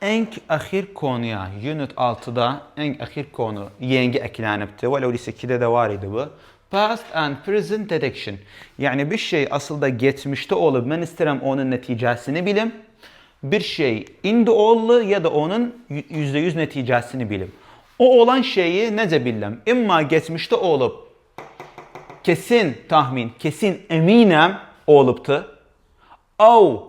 en axir konuya, Unit 6'da en axir konu yeni eklənibdir. Vələ lise 2'də də var idi bu. Past and present detection. Yani bir şey aslında geçmişte olup ben isterim onun neticesini bilim. Bir şey indi oldu ya da onun %100 neticesini bilim. O olan şeyi nece bildim? İmma geçmişte olup kesin tahmin, kesin eminim oluptu. O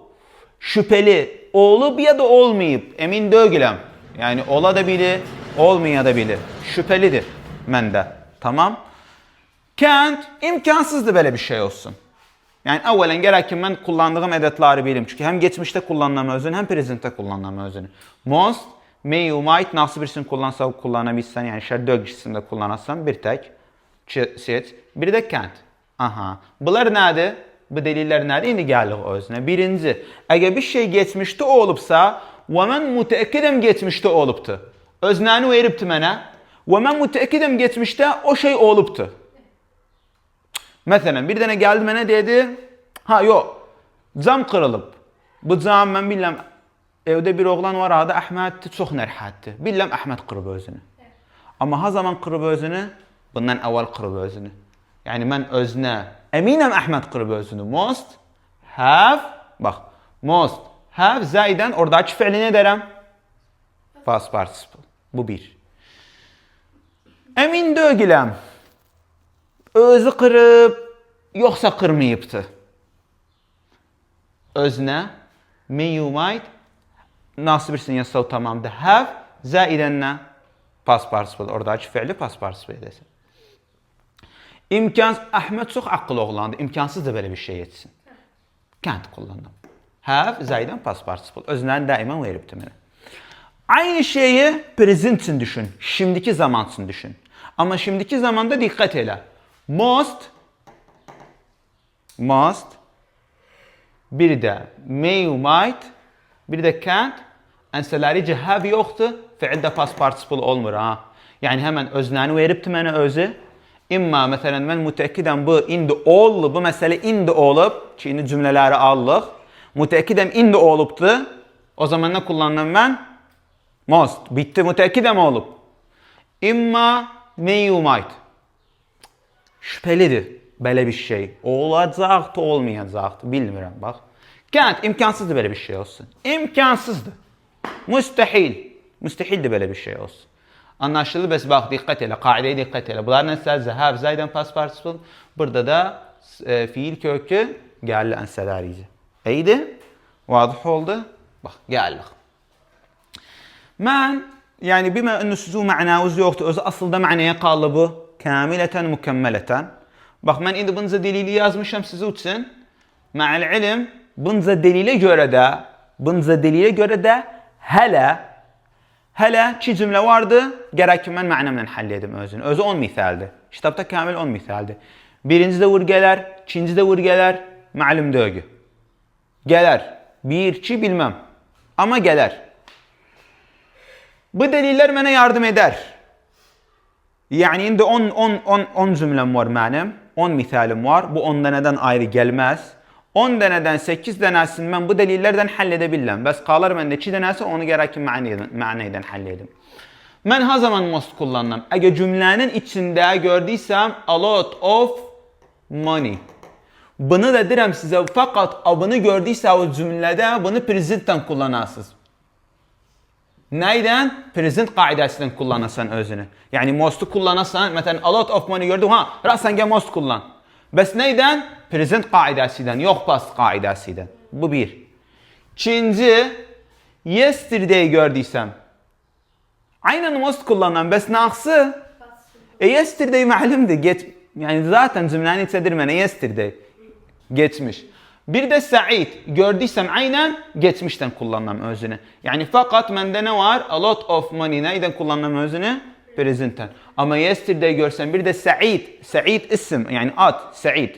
şüpheli olup ya da olmayıp emin değilim. Yani ola da bilir, olmaya da bilir. Şüphelidir mende. Tamam. Can't imkansızdı böyle bir şey olsun. Yani evvelen gerek ki ben kullandığım edatları bilim. Çünkü hem geçmişte kullanılan özünü hem present'te kullanılan özünü. Most, may, you might nasıl birisini kullansa kullanabilsen yani şer dögçisinde kullanırsan bir tek seç. Bir de can't. Aha. Bunlar nedir? Bu deliller nedir? İndi geldik özüne. Birinci, eğer bir şey geçmişte olupsa ve ben müteekkidim geçmişte oluptu. Öznəni veribdi mənə ve ben müteekkidim geçmişte o şey oluptu. Mesela bir tane geldi bana dedi, ha yok, cam kırılıp. Bu cam ben bilmem, evde bir oğlan var adı Ahmet, çok nərhətdir. Bilmem Ahmet kırıb özünü. Ama ha zaman kırıb özünü, bundan evvel kırıb özünü. Yani ben özüne eminim Ahmet kırıb özünü. Most have, bak, most have zayden oradaki fiili ne derim? Past participle. Bu bir. Emin değilim. Özü kırıp yoksa kırmayıptı. Özne may you might nasıl birsin yazsav tamamdır. Have zaiden ne? Past participle. Oradaki fiili past participle edesin. Ahmet çok akıllı oğlandı. İmkansız da böyle bir şey etsin. Can't kullandım. Have zaiden past participle. Özünden daima veripti bana. Aynı şeyi present için düşün. Şimdiki zaman için düşün. Ama şimdiki zamanda dikkat eyle. Must, bir de may you might, bir de can't. Enselerici have yoktu, fiilde past participle olmur ha. Yani hemen özünəni veribdi mənə özü. İmma mesela ben müteekkidem bu indi oldu, bu mesele indi olup, ki indi cümleleri aldık. Müteekkidem indi olupdu. O zaman ne kullandım ben? Must. Bitti müteekkidem olup. İmma may you might. Şüphelidir böyle bir şey. Olacaktı, olmayacaktı. Bilmiyorum bak. Can't, imkansızdı böyle bir şey olsun. İmkansızdı. Müstehil. Müstehildi böyle bir şey olsun. Anlaşıldı. Bes bak dikkat eyle. Kaideye dikkat eyle. Bunlar nesel have zayden past participle. Burada da fiil kökü geldi enselarici. İyiydi. Vadıh oldu. Bak geldik. Ben yani bima ennu sizu ma'navuz yoktu. Özü aslında ma'naya kaldı bu. Kamileten mükemmeleten. Bak ben indi bunca delili yazmışım size için. Ma'al ilim bunca delile göre de hele ki cümle vardı. Gerek ki ben ma'namla halledim özünü. Özü 10 misaldi. Kitapta kamil 10 misaldi. Birinci de vur gelir, ikinci de vur gelir. Ma'lum dögü. Gelir. Bir, iki bilmem. Ama gelir. Bu deliller bana yardım eder. Yani indi 10 cümlem var mənim, 10 misalim var. Bu 10 deneden ayrı gelmez. 10 deneden 8 denesini ben bu delillerden halledebilirim. Bəs qalır məndə 2 denesi onu gerek ki mənaydan halledim. Ben her zaman must kullandım. Eğer cümlenin içinde gördüysem a lot of money. Bunu da derim size fakat bunu gördüyse o cümlede bunu present'ten kullanarsınız. Neyden? Present kaidesinden kullanırsan özünü. Yani must'u kullanırsan, mesela a lot of money gördüm, ha, rasen gel must kullan. Bes neyden? Present kaidesinden, yok past kaidesinden. Bu bir. İkinci, yesterday gördüysem. Aynen must kullanan, bes naksı? Yesterday ma'lumdu, yani zaten cümlenin içedir mənə yesterday. Geçmiş. Bir de Sa'id gördüysem aynen geçmişten kullanmam özünü. Yani fakat mende ne var? A lot of money neyden kullanmam özünü? Present'ten. Ama yesterday görsem bir de Sa'id. Sa'id isim yani ad Sa'id.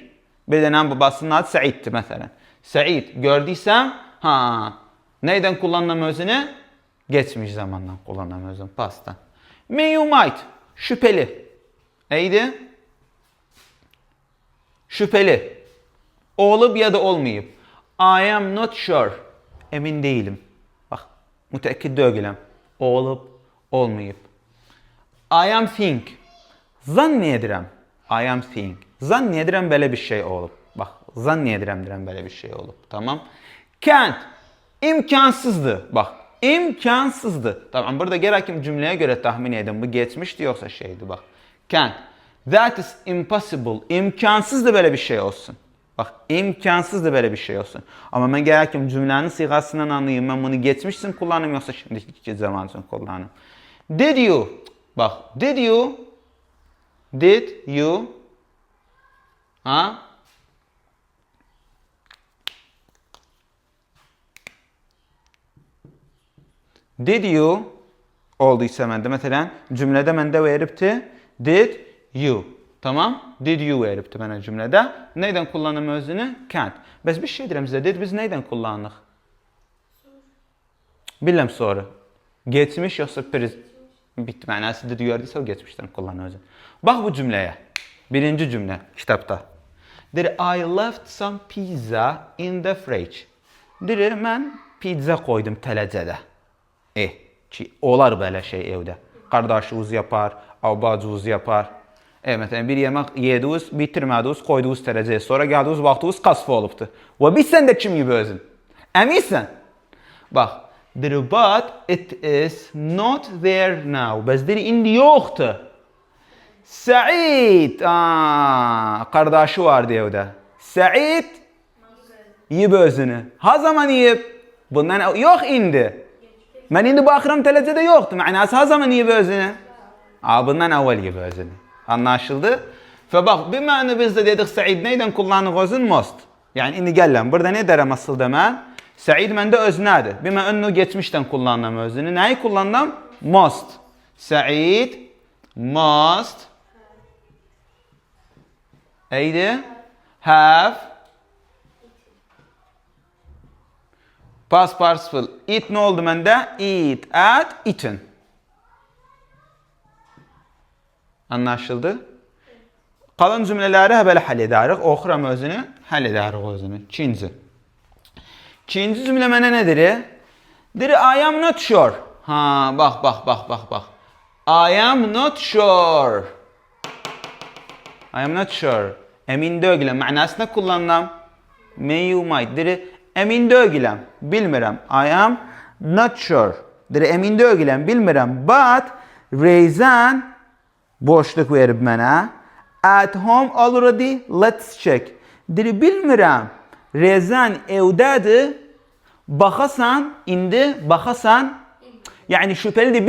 Bir de ne babasının adı Sa'id'ti mesela. Sa'id gördüysem ha neyden kullanmam özünü? Geçmiş zamandan kullanmam özünü. Past'tan. May you might. Şüpheli. Neydi? Şüpheli. Olup ya da olmayıp. I am not sure. Emin değilim. Bak Müteəkkid deyiləm. Olub, olmayıb. I am think. Zann edirəm. I am think. Zann edirəm belə bir şey olub. Bax, zann edirəm deyirəm belə bir şey olub. Tamam. Can't. İmkansızdır. Bax, imkansızdır. Tamam, burada gərək ki cümləyə görə tahmin edin. Bu geçmişdi yoxsa şeydi, bax. Can't. That is impossible. İmkansızdır belə bir şey olsun. Bax, imkansızdır belə bir şey olsun. Amma mən gərək ki cümlənin siğasından anlayayım. Mən bunu geçmiş üçün kullanım yoxsa şimdiki zaman üçün kullanım. Did you? Bax, did you? Did you? Ha? Did you? Olduysa məndə, məsələn, cümlədə məndə veribdi. Did you? Tamam? Did you veribdi mənə cümlədə. Neydən kullanım özünü? Can't. Bəs bir şey deyirəm sizə. Did biz neydən kullanırıq? Biləm sonra. Geçmiş yoxsa bitti mənası did you gördüysə o geçmişdən kullanır özünü. Bax bu cümləyə. Birinci cümlə kitabda. Deyir, I left some pizza in the fridge. Deyir, mən pizza qoydum tələcədə. Ki, olar belə şey evdə. Qardaşınız yapar, bacınız yapar. Məsələn, bir yemək yediniz, bitirmədiniz, qoydunuz tələcəyə. Sonra gəldiniz, baxdınız, qasfa olubdu. Və bilsən də kim gibi özün? Əminsən? Bax, deyir, but it is not there now. Bəs deyir, indi yoxdur. Səid, qardaşı vardı evdə. Səid yiyib özünü. Ha zaman yiyib? Bundan yox indi. Mən indi baxıram tələcədə yoxdur. Mənası ha zaman yiyib özünü? Bundan əvvəl yiyib özünü. Anlaşıldı? Və bax, bir məni bizdə dedik Səid neydən kullanıq özün? Most. Yəni indi gələm. Burada ne dərəm asılda mən? Səid məndə özünədir. Bir mən önünü geçmişdən kullanım özünü. Nəyi kullanım? Most. Səid must eydi? Have past participle. Eat ne oldu məndə? Eat, ate, eaten. Anlaşıldı? Qalan cümlələri belə həll edərik. Oxuram özünü, həll edərik özünü. İkinci cümlə mənə nədir? Deyir, I am not sure. Bax. I am not sure. I am not sure. Əmin deyiləm. Mənasına kullanıram. May you might. Deyir, əmin deyiləm. Bilmirəm. I am not sure. Deyir, əmin deyiləm. Bilmirəm. But Reyzan boşluq verib mənə. At home already. Let's check. Deyir, bilmirəm. Reyzan evdədir. Baxasan, indi baxasan. Yəni şübhəlidir,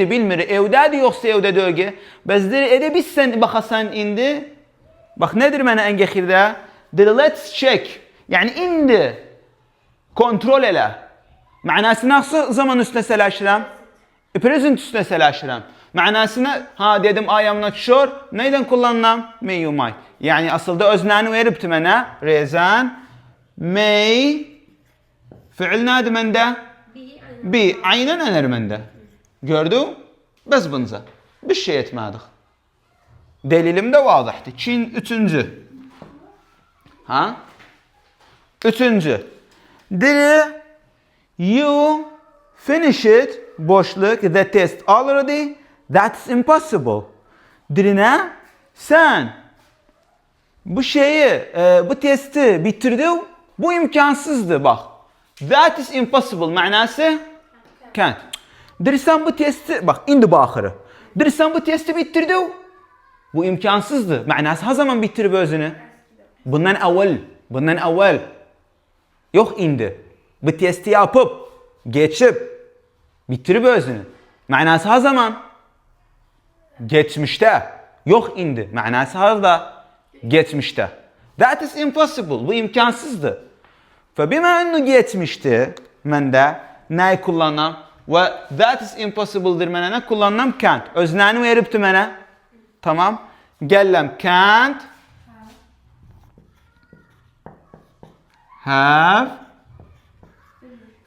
bilmir. Evdədir yoxsa evdə deyil. Bəs deyir, edə bilsən baxasan indi. Bax, nədir mənə ən gəxirdə? Deyir, let's check. Yəni indi kontrol elə. Mənasını hansı zaman üstünə sələşirəm? Present üstünə sələşirəm. Mənasını, dedim I am not sure. Neydən kullanıram? May you might. Yəni asılda özlərini veribdi mənə. Rezan. May. Fiil nədir məndə? Be. Aynən ənər məndə. Gördün? Bəs bunca. Bir şey etmədik. Delilim də vazihdir. Üçüncü. Üçüncü. Deyir, you finished boşluq the test already. That's impossible. Deyir, nə? Sən bu şeyi, bu testi bitirdin. Bu imkansızdır, bax. That is impossible. Mənası? Can't. Deyir, sən bu testi, bax, indi baxırı. Deyir, sən bu testi bitirdin. Bu imkansızdır. Mənası ha zaman bitirib özünü? Bundan əvvəl. Yox indi. Bu testi yapıb, geçib, bitirib özünü. Mənası ha zaman? Geçmişdə. Yox indi. Mənası harada? Geçmişdə. That is impossible. Bu imkansızdır. Və bir mən geçmişdi məndə nəyi kullanam? Və that is impossible'dir mənə nə kullanam? Can't. Özlərini veribdi mənə. Tamam. Gələm. Can't have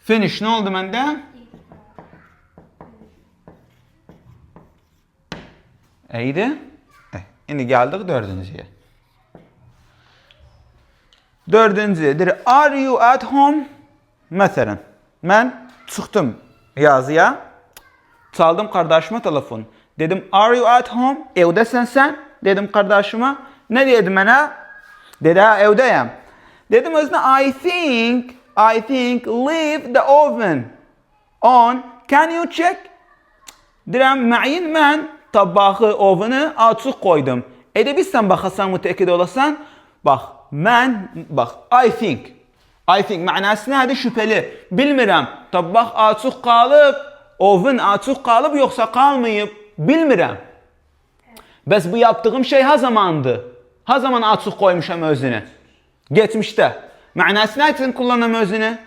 finish. Nə oldu məndə? Eydi. İndi gəldik dördüncüyə. Dördüncü. Are you at home? Məsələn, mən Çıktım yazıya. Çaldım kardeşime telefon. Dedim are you at home? Evdesin sen? Dedim kardeşime. Ne dedim bana? Dedi ha evdeyim. Dedim özüne I think leave the oven on. Can you check? Dedim mayin ben tabağı ovunu açık koydum. Edebilsen bakasan müteakid olasan. Bak I think manası nədir? Şüpheli. Bilmirəm. Tabaq açıq qalıb, oven açıq qalıb yoxsa qalmayıb? Bilmirəm. Bəs bu yaptığım şey ha zamandır? Ha zaman açıq koymuşam özünü? Geçmişte. Manası nə üçün kullanam özünü?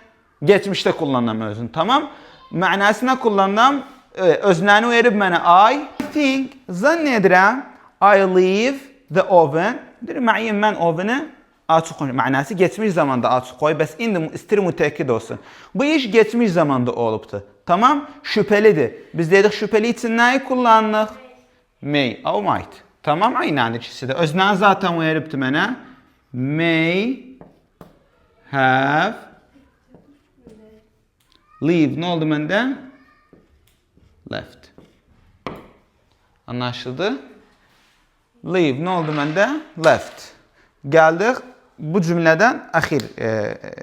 Geçmişte kullanam özünü. Tamam? Manasına kullanam. Özünəni verib mənə I think zannedirəm I leave the oven. Deyir müəyyən mən oveni açıq koy. Manası geçmiş zamanda açıq koy. Bəs indi istir müteakid olsun. Bu iş geçmiş zamanda olubdu. Tamam? Şüphelidir. Biz dedik şüpheli için neyi kullanırıq? May or might. Tamam? Aynı ikisi de. Özünəni zaten veribdi mənə. May have leave. Ne oldu məndə? Left. Anlaşıldı? Leave. Ne oldu məndə? Left. Geldik bu cümleden axir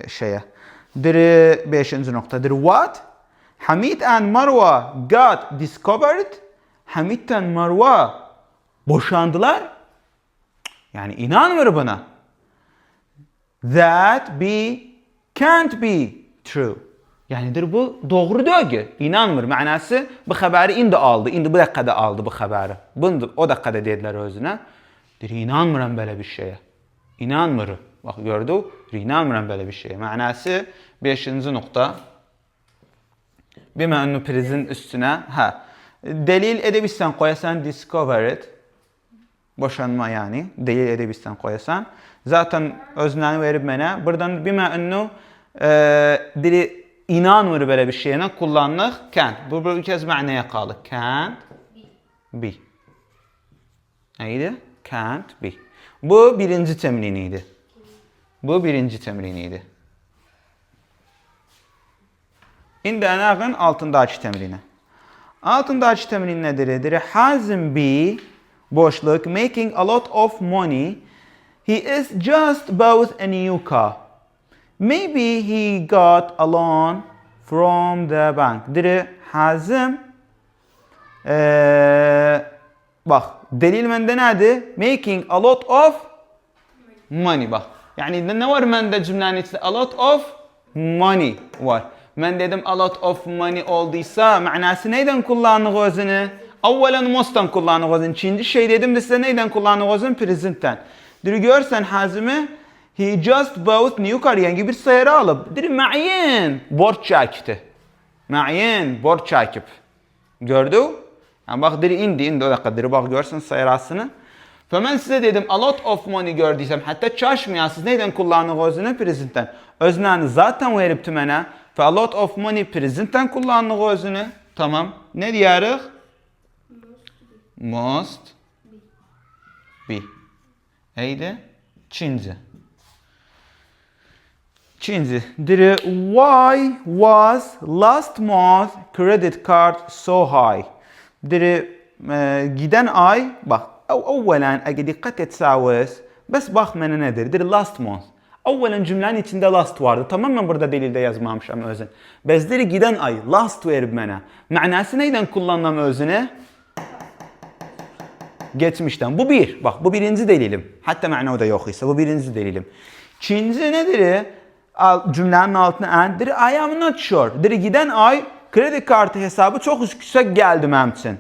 şeye. Diri 5. noktadır. What? Hamid and Marwa got discovered. Hamid and Marwa boşandılar. Yani inanmıyor bana. That can't be true. Yani bu doğru değil. İnanmır. Manası bu haberi indi aldı. İndi bu dakikada aldı bu haberi. Bunu o dakikada dediler özüne. İnanmıram böyle bir şeye. İnanmır. Bak gördü. İnanmıram böyle bir şeye. Manası 5. nokta. Bima ennu prizin üstüne. Delil edebilsen koyasan discovered. Boşanma yani. Delil edebilsen koyasan. Zaten özünəni verib mənə. Buradan bima ennu dili inanmır böyle bir şeyine kullanılır. Can't. Bu bir kez mənaya qalır. Can't be. Neydi? Can't be. Bu birinci temriniydi. Bu birinci temriniydi. İndi ənəğin altındakı temrini. Altındakı temrin nedir? Hazım be boşluk making a lot of money. He is just bought a new car. Maybe he got a loan from the bank. Hazım bak delil məndə nədir? Making a lot of money bak. Yani ne var məndə cümlənin içində? A lot of money var. Mən dedim a lot of money olduysa manası neyden kullanıq özünü? Avvelen most'tan kullanıq özünü. İkinci şey dedim de size neyden kullanıq özünü? Present'ten. Görsen hazımı he just bought new car yani bir sayarı alıp. Ma'yin borç çekti. Ma'yin borç çekip. Gördü? Yani bak indi o dakika bak görsen sayarasını. Ben size dedim a lot of money gördüysem hatta çaşmayasınız neyden kullanıq özünü? Present'ten. Özünəni zaten veripti mənə. Ve a lot of money present'ten kullanıq özünü. Tamam. Ne diyarıq? Must be. Eydi? Çinci. Why was last month credit card so high? Giden ay bak evvelen eğer dikkat etseniz bes bak mənə nedir? Last month. Evvelen cümlenin içinde last vardı. Tamam mı burada delilde yazmamışam özün. Bezleri giden ay last verib mənə. Manası neyden kullanılam özünü? Geçmişten. Bu bir. Bak bu birinci delilim. Hatta mana o da yok ise bu birinci delilim. İkinci nedir? Cümlenin altına endir. I am not sure. Giden ay kredi kartı hesabı çok yüksek geldi mənim için.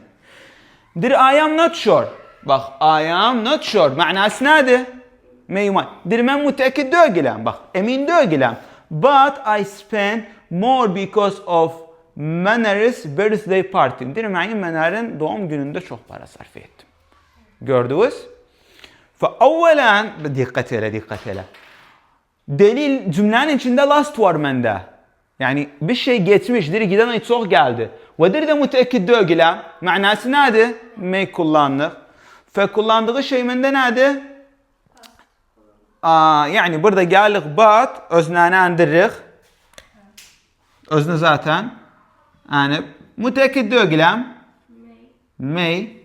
I am not sure. Bak I am not sure. Manası nedir? Meyman. Mən müteakid değilim. Bak emin değilim. But I spent more because of Manar's birthday party. Manar'ın doğum gününde çok para sarf ettim. Gördünüz? Evvelen dikkat ele. Delil cümlenin içinde last var məndə. Yani bir şey geçmiş, giden ay çok geldi. Ve de müteakid değilim. Manası nedir? May kullanılır. Kullandığı şey məndə nedir? Yani burada geldik but özünəni endiririk. Özünü zaten Yani müteakit değilim. May.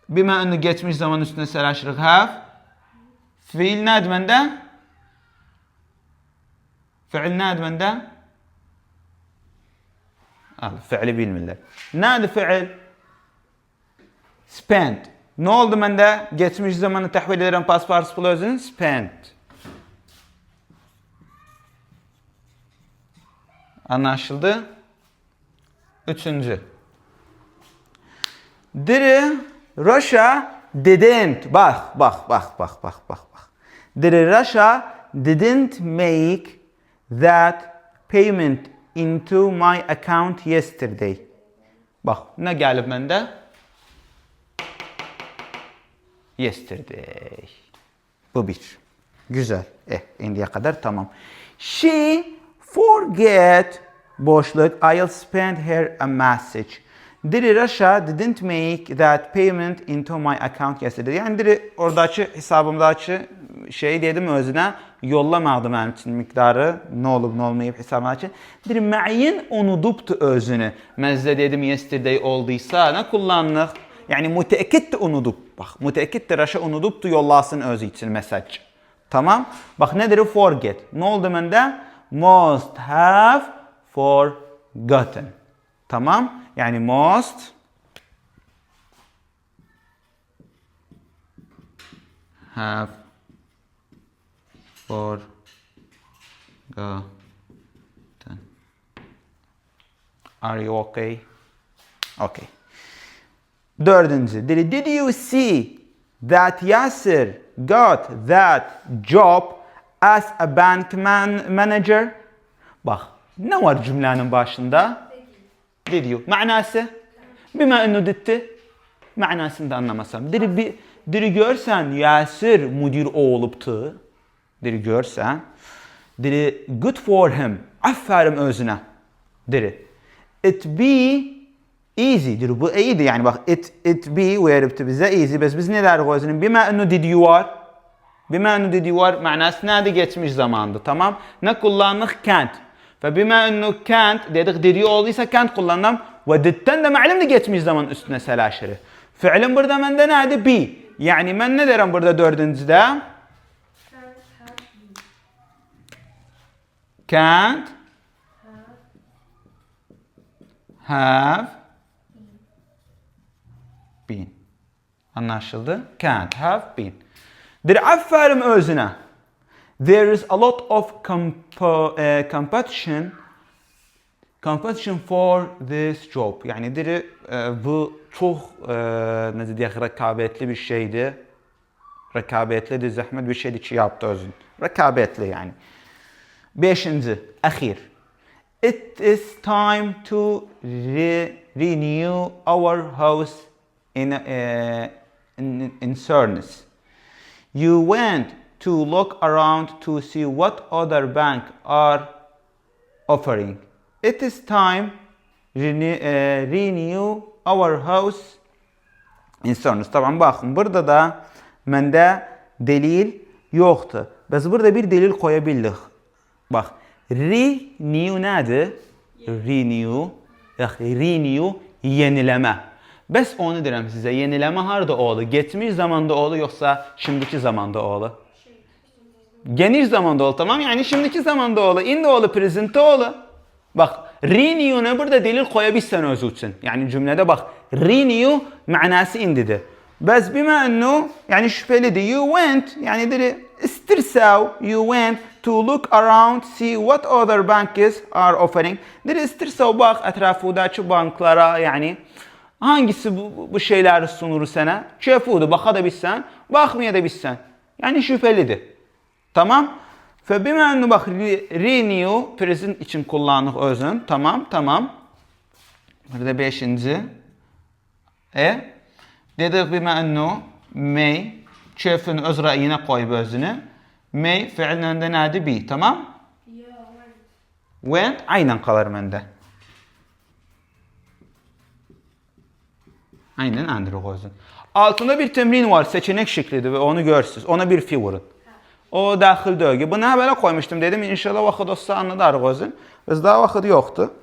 Bima ennu geçmiş zaman üstüne selaşırık have. Fiil nedir bende? Fiil nedir bende? Fiili bilmirler. Nedir fiil? Spent. Ne oldu bende? Geçmiş zamanı tahvil eden past participle özünün spent. Anlaşıldı? Üçüncü. Did Russia didn't. Bak. Did Russia didn't make that payment into my account yesterday. Bak ne gelip bende? Yesterday. Bu bir. Güzel. Indiye kadar tamam. She forget boşluk. I'll send her a message. Did Russia didn't make that payment into my account yesterday. Yani diri oradaki hesabımdaki şey dedim özüne yollamadı benim için miktarı ne olup ne olmayıp hesabımdaki. Diri müəyyən unuduptu özünü. Mezde dedim yesterday olduysa ne kullandık? Yani müteakit unudup. Bak müteakit de Russia unuduptu yollasın özü için mesaj. Tamam? Bak nedir forget? Ne oldu bende? Must have forgotten. Tamam? Yani must have forgotten. Are you okay? Okay. Dördüncü. Did you see that Yasser got that job as a bank manager? Bak ne var cümlenin başında? Did you. Manası? Bima ennu ditti. Manasını da anlamasam. Diri görsen Yasir müdür oluptu. Diri görsen. Diri good for him. Aferin özüne. Diri. It be easy. Diri bu iyiydi yani bak it be veripti bize easy. Biz ne derik özünün? Bima ennu did you var. Bima ennu did you var. Manası nerede geçmiş zamandı. Tamam. Ne kullandık? Can't. فبما انه كانت dedik did you olduysa can't kullandım ve did'ten de ma'lum da geçmiş zaman üstüne selaşırı. Fiilin burada mende neydi? Be. Yani ben ne derim burada dördüncüde? Can't have been. Anlaşıldı? Can't have been. Dir aferin özüne. There is a lot of competition for this job. Yani diri bu çok ne diye rekabetli bir şeydi. Rekabetli de zahmet bir şeydi ki yaptı özün. Rekabetli yani. Beşinci, ahir. It is time to renew our house in Cernus. You went to look around to see what other banks are offering. It is time renew our house in Cernus. Tabii bakın burada da mende delil yoktu. Biz burada bir delil koyabildik. Bak renew nedir? Renew yenileme. Bəs onu deyirəm sizə, yenileme harda oldu? Geçmiş zamanda oldu yoksa şimdiki zamanda oldu? Geniş zamanda oldu, tamam? Yani şimdiki zamanda oldu, indi oldu, present'te oldu. Bak, renew'na burada delil koyabilsən özü üçün. Yani cümlede bak, renew manası indidir. Bəs bima ennu, yani şüphelidir. You went, yani dedi, istirsav, you went to look around, see what other banks are offering. Dedi, istirsav bak etrafındaki banklara, yani hangisi bu şeyleri sunur sana? Çefudu, baka da bilsən, bakmaya da bilsən. Yani şüphelidir. Tamam? Febima ennu bak renew present için kullandık özün. Tamam. Burada beşinci. Dedik bima ennu may çefin öz rayına koyup özünü. May fiilinde neydi? Be. Tamam? Went aynen kalır mende. Aynen andırıq özün. Altında bir temrin var. Seçenek şeklidir ve onu görürsünüz. Ona bir fi vurun. O daxil dögü. Bunu belə koymuştum dedim. İnşallah vaxıd olsa anladarıq özün. Biz daha vaxıd yoktu.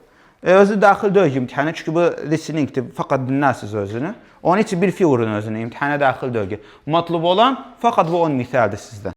Özü daxil deyil imtihana, çünki bu listeningdir, faqat dinlərsiniz özünü. Onun üçün bir fiqurun özünü imtihana daxil deyil. Matlub olan faqat bu 10 misaldır sizdən.